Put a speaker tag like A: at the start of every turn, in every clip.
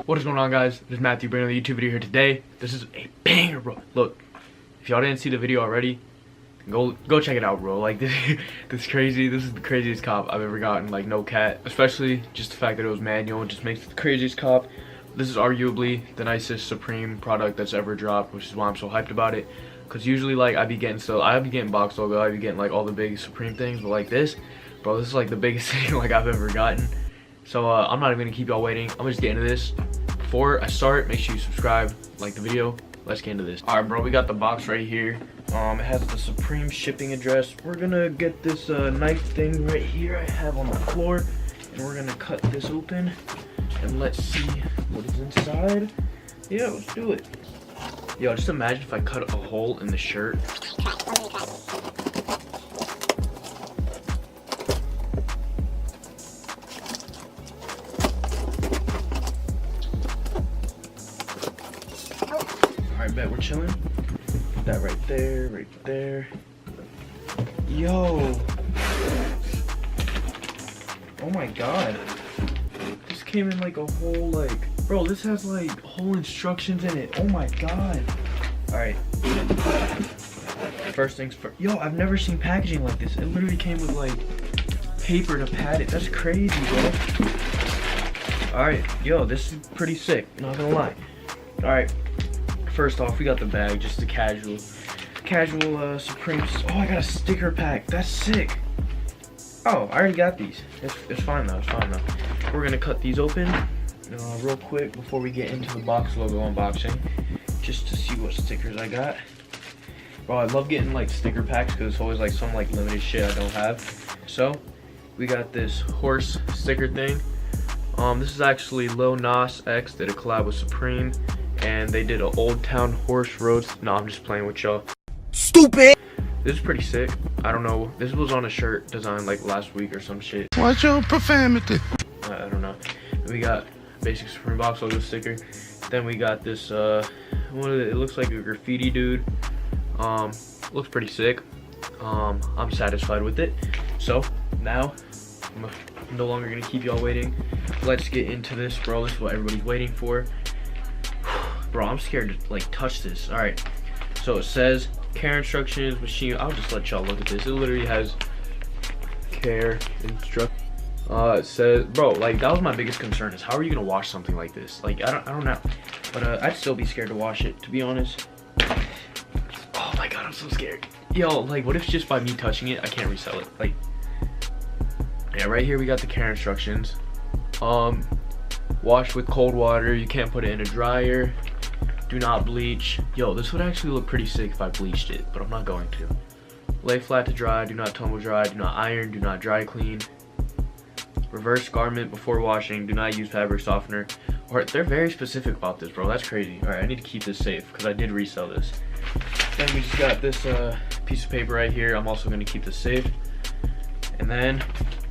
A: What is going on, guys? This is Matthew bringing the YouTube video here today. This is a banger, bro. Look, if y'all didn't see the video already, go check it out, bro. Like this is crazy. This is the craziest cop I've ever gotten. Like, no cat. Especially just the fact that it was manual just makes it the craziest cop. This is arguably the nicest Supreme product that's ever dropped, which is why I'm so hyped about it. Cause usually like I'd be getting box logo, I'd be getting like all the big Supreme things, but like this, bro, this is like the biggest thing like I've ever gotten. So I'm not even gonna keep y'all waiting. I'm gonna just get into this. Before I start, make sure you subscribe, like the video. Let's get into this. All right, bro, we got the box right here. It has the Supreme shipping address. We're gonna get this knife thing right here I have on the floor, and we're gonna cut this open, and let's see what is inside. Yeah, let's do it. Yo, just imagine if I cut a hole in the shirt. Alright, bet we're chilling. Put that right there, right there. Yo. Oh my god. This came in like a whole like, bro, this has like whole instructions in it. Oh my god. Alright. First things first. Yo, I've never seen packaging like this. It literally came with like paper to pad it. That's crazy, bro. Alright, yo, this is pretty sick, not gonna lie. Alright. First off, we got the bag, just the casual Supreme. Oh, I got a sticker pack. That's sick. Oh, I already got these. It's fine though. It's fine though. We're gonna cut these open real quick before we get into the box logo unboxing, just to see what stickers I got. Bro, I love getting like sticker packs because it's always like some like limited shit I don't have. So we got this horse sticker thing. This is actually Lil Nas X did a collab with Supreme, and they did an Old Town Horse Roads. No, I'm just playing with y'all. Stupid. This is pretty sick. I don't know. This was on a shirt designed like last week or some shit.
B: Watch your profanity.
A: I don't know. We got basic Supreme box logo sticker. Then we got this it looks like a graffiti dude. Looks pretty sick. I'm satisfied with it. So now I'm no longer gonna keep y'all waiting. Let's get into this, bro. This is what everybody's waiting for. Bro, I'm scared to like touch this. All right, so it says care instructions, machine. I'll just let y'all look at this. It literally has care instructions. It says, bro, like that was my biggest concern, is how are you gonna wash something like this? Like I don't know, but I'd still be scared to wash it, to be honest. Oh my god, I'm so scared. Yo, like what if just by me touching it I can't resell it? Like, yeah, right here we got the care instructions. Wash with cold water, you can't put it in a dryer, do not bleach. Yo, this would actually look pretty sick if I bleached it, but I'm not going to. Lay flat to dry, do not tumble dry, do not iron, do not dry clean. Reverse garment before washing, do not use fabric softener. Or they're very specific about this, bro. That's crazy. All right, I need to keep this safe because I did resell this. Then we just got this piece of paper right here. I'm also gonna keep this safe. And then,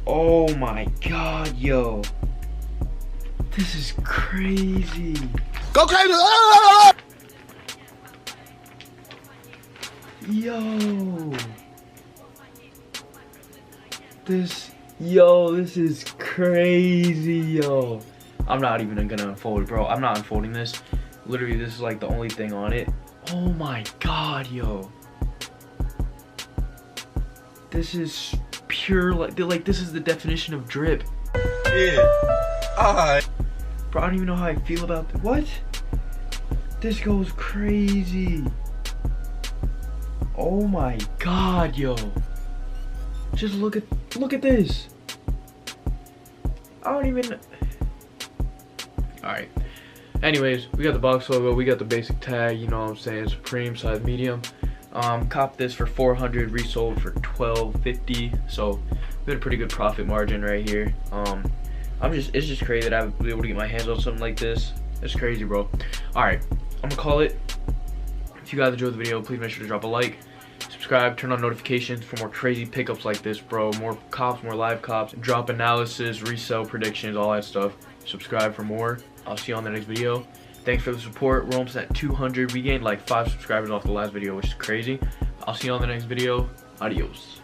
A: oh my god, yo, this is crazy.
B: Go crazy!
A: Yo, this is crazy, yo. I'm not even gonna unfold it, bro. I'm not unfolding this. Literally, this is like the only thing on it. Oh my god, yo. This is pure, like this is the definition of drip.
B: Yeah.
A: Bro, I don't even know how I feel about this. What? This goes crazy. Oh my god, yo. Just look at this. I don't even. Alright. Anyways, we got the box logo, we got the basic tag, you know what I'm saying, Supreme size medium. Copped this for $400, resold for $12.50. So we had a pretty good profit margin right here. It's just crazy that I would be able to get my hands on something like this. It's crazy, bro. Alright, I'm gonna call it. If you guys enjoyed the video, please make sure to drop a like, subscribe, turn on notifications for more crazy pickups like this, bro. More cops, more live cops, drop analysis, resale predictions, all that stuff. Subscribe for more. I'll see you on the next video. Thanks for the support. We're almost at 200. We gained like 5 subscribers off the last video, which is crazy. I'll see you on the next video. Adios.